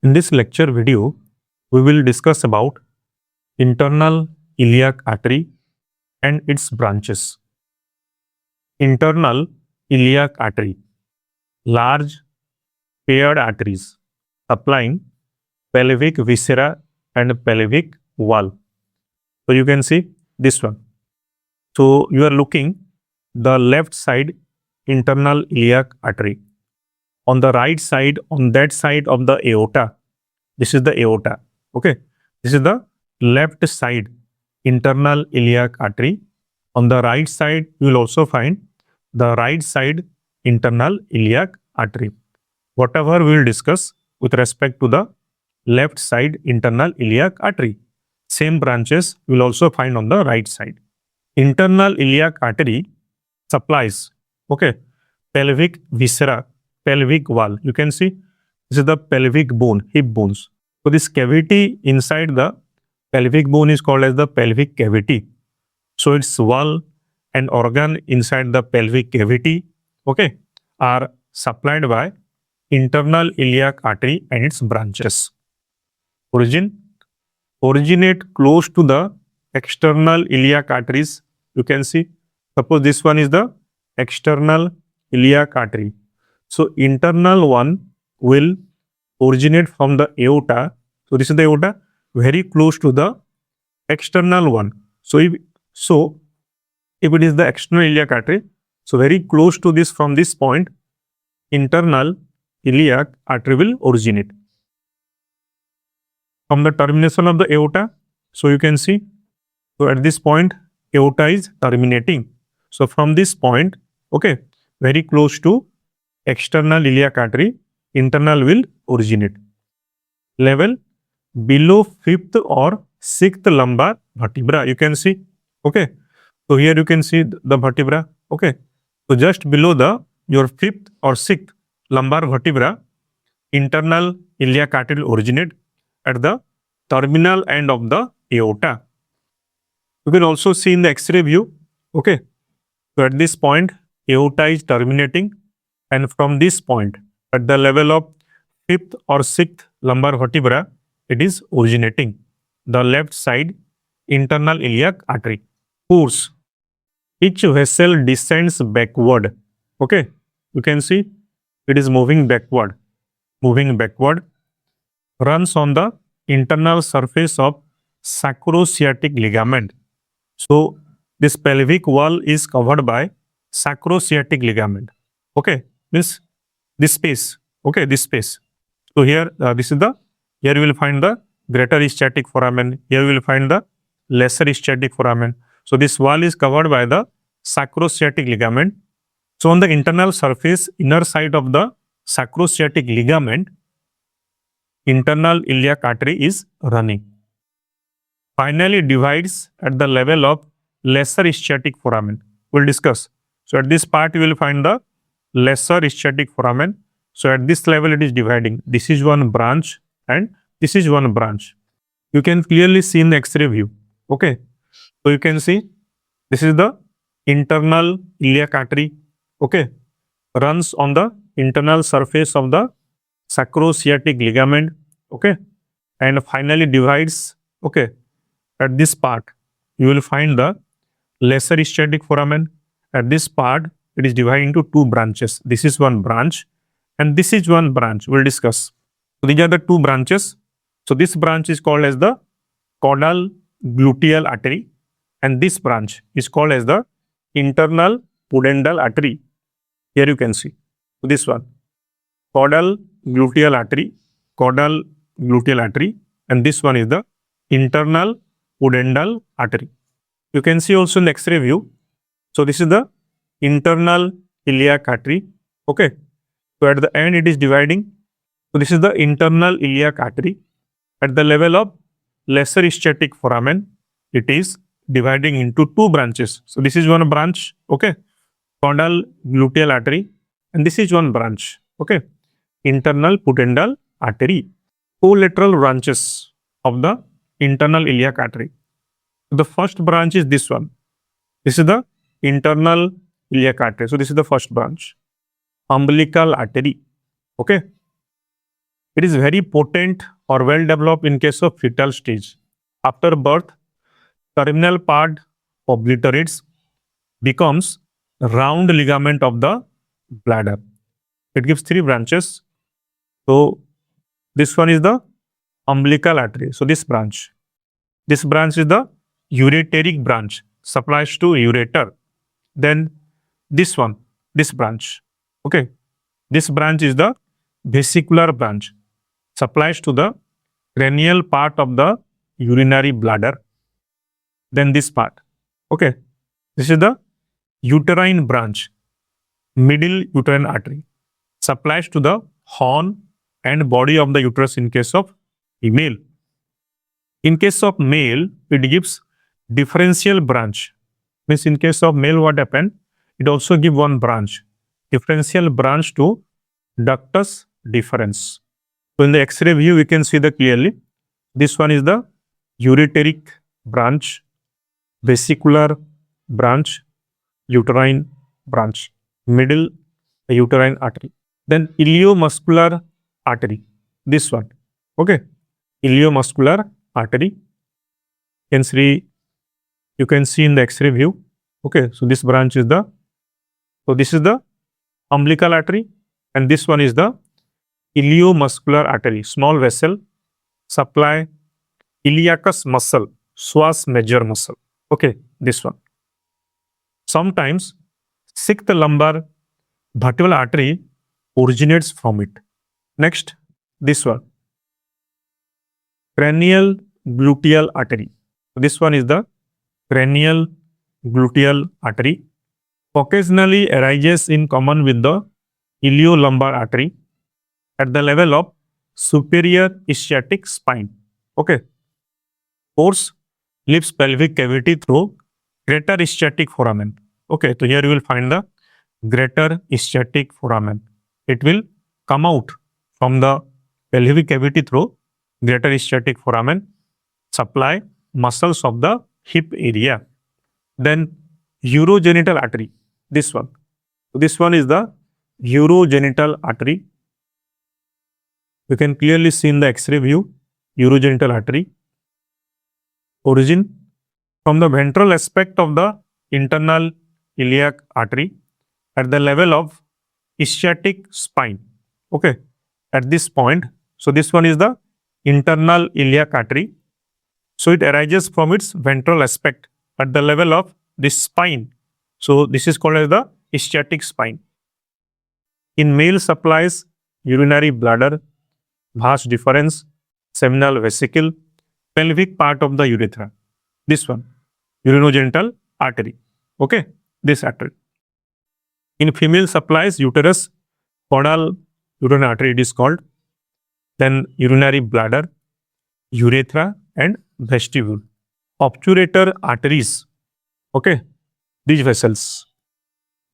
In this lecture video, we will discuss about internal iliac artery and its branches. Internal iliac artery, large paired arteries supplying pelvic viscera and pelvic wall. So you can see this one. So you are looking the left side internal iliac artery. On the right side, on that side of the aorta, this is the aorta. Okay, this is the left side internal iliac artery. On the right side, you will also find the right side internal iliac artery. Whatever we will discuss with respect to the left side internal iliac artery, same branches you will also find on the right side. Internal iliac artery supplies, okay, pelvic viscera, pelvic wall. You can see this is the pelvic bone, hip bones. So this cavity inside the pelvic bone is called as the pelvic cavity. So its wall and organ inside the pelvic cavity, okay, are supplied by internal iliac artery and its branches. Originate close to the external iliac arteries. You can see, suppose this one is the external iliac artery. So internal one will originate from the aorta. So this is the aorta, very close to the external one. So if it is the external iliac artery, so very close to this, from this point, internal iliac artery will originate. From the termination of the aorta, so you can see, so at this point, aorta is terminating. So from this point, okay, very close to external iliac artery, internal will originate. Level below 5th or 6th lumbar vertebra, you can see, okay. So here you can see the vertebra, okay. So just below your 5th or 6th lumbar vertebra, internal iliac artery will originate at the terminal end of the aorta. You can also see in the X-ray view, okay. So at this point, aorta is terminating, and from this point, at the level of 5th or 6th lumbar vertebra, it is originating. The left side internal iliac artery. Course. Each vessel descends backward. Okay. You can see it is moving backward. Runs on the internal surface of sacrosciatic ligament. So this pelvic wall is covered by sacrosciatic ligament. Okay. Means this space. Okay. This space. So here, here you will find the greater ischiatic foramen. Here you will find the lesser ischiatic foramen. So this wall is covered by the sacrosciatic ligament. So on the internal surface, inner side of the sacrosciatic ligament, internal iliac artery is running. Finally divides at the level of lesser ischiatic foramen. We'll discuss. So at this part, you will find the lesser ischiatic foramen. So at this level, it is dividing. This is one branch and this is one branch. You can clearly see in the X-ray view. Okay. So you can see this is the internal iliac artery. Okay. Runs on the internal surface of the sacrosciatic ligament. Okay. And finally divides. Okay. At this part, you will find the lesser ischiatic foramen. At this part, it is divided into two branches. This is one branch and this is one branch. We'll discuss. So these are the two branches. So this branch is called as the caudal gluteal artery, and this branch is called as the internal pudendal artery. Here you can see this one, caudal gluteal artery, and this one is the internal pudendal artery. You can see also in the X-ray view. So this is the internal iliac artery. Okay. So at the end, it is dividing. So this is the internal iliac artery. At the level of lesser ischiatic foramen, it is dividing into two branches. So this is one branch, okay, caudal gluteal artery, and this is one branch, okay, internal pudendal artery. Collateral branches of the internal iliac artery. The first branch is this one. This is the internal iliac artery. So this is the first branch. Umbilical artery. Okay. It is very potent or well developed in case of fetal stage. After birth, terminal part obliterates, becomes round ligament of the bladder. It gives three branches. So this one is the umbilical artery. So this branch is the ureteric branch, supplies to ureter. Then this one, this branch. Okay. This branch is the vesicular branch, supplies to the cranial part of the urinary bladder. Then this part. Okay. This is the uterine branch, middle uterine artery, supplies to the horn and body of the uterus in case of female. In case of male, it gives differential branch. Means in case of male, what happened? It also give one branch, differential branch to ductus deferens. So in the X-ray view, we can see the clearly. This one is the ureteric branch, vesicular branch, uterine branch, middle uterine artery. Then iliomuscular artery, this one. Okay, iliomuscular artery. You can see in the X-ray view. Okay, so this branch is this is the umbilical artery, and this one is the iliomuscular artery, small vessel, supply iliacus muscle, psoas major muscle. Okay, this one. Sometimes sixth lumbar vertebral artery originates from it. Next, this one, cranial gluteal artery. This one is the cranial gluteal artery. Occasionally arises in common with the iliolumbar artery at the level of superior ischiatic spine. Okay. Force leaves pelvic cavity through greater ischiatic foramen. Okay, so here you will find the greater ischiatic foramen. It will come out from the pelvic cavity through greater ischiatic foramen, supply muscles of the hip area. Then urogenital artery, this one. So this one is the urogenital artery. You can clearly see in the X-ray view, urogenital artery. Origin from the ventral aspect of the internal iliac artery at the level of ischiatic spine. Okay, at this point. So this one is the internal iliac artery. So it arises from its ventral aspect at the level of this spine. So this is called as the ischiatic spine. In male, supplies urinary bladder, vas deferens, seminal vesicle, pelvic part of the urethra. This one, urogenital artery. Okay, this artery. In female, supplies uterus, caudal urinary artery, it is called. Then urinary bladder, urethra and vestibule. Obturator arteries. Okay, these vessels.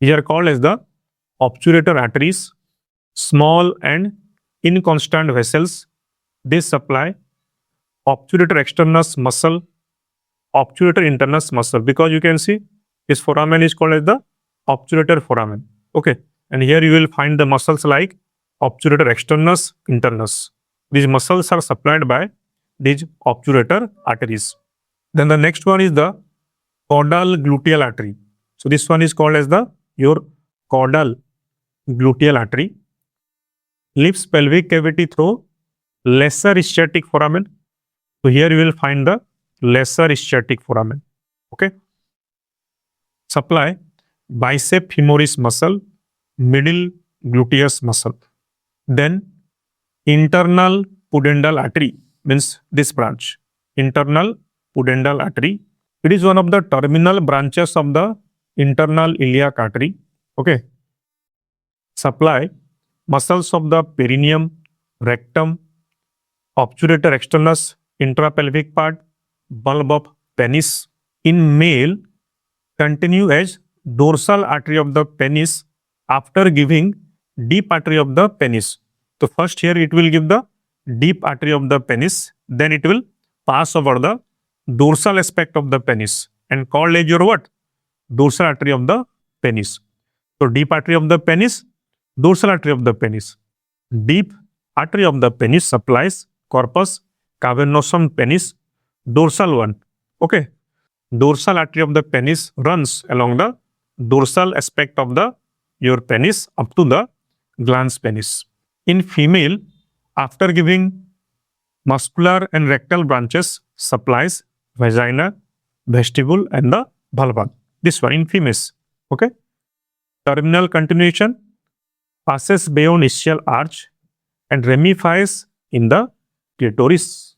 These are called as the obturator arteries, small and inconstant vessels. They supply obturator externus muscle, obturator internus muscle, because you can see this foramen is called as the obturator foramen. Okay, and here you will find the muscles like obturator externus, internus. These muscles are supplied by these obturator arteries. Then the next one is the caudal gluteal artery. So this one is called as your caudal gluteal artery. Leaves pelvic cavity through lesser ischiatic foramen. So here you will find the lesser ischiatic foramen. Okay. Supply bicep femoris muscle, middle gluteus muscle. Then internal pudendal artery, means this branch. Internal pudendal artery. It is one of the terminal branches of the internal iliac artery. Okay. Supply muscles of the perineum, rectum, obturator externus, intrapelvic part, bulb of penis. In male, continue as dorsal artery of the penis after giving deep artery of the penis. So first here it will give the deep artery of the penis, then it will pass over the dorsal aspect of the penis and called as your what? Dorsal artery of the penis. So deep artery of the penis, dorsal artery of the penis. Deep artery of the penis supplies corpus cavernosum penis, dorsal one. Okay, dorsal artery of the penis runs along the dorsal aspect of the your penis up to the glans penis. In female, after giving muscular and rectal branches supplies vagina, vestibule and the vulva. This one in females. Okay. Terminal continuation passes beyond ischial arch and ramifies in the clitoris.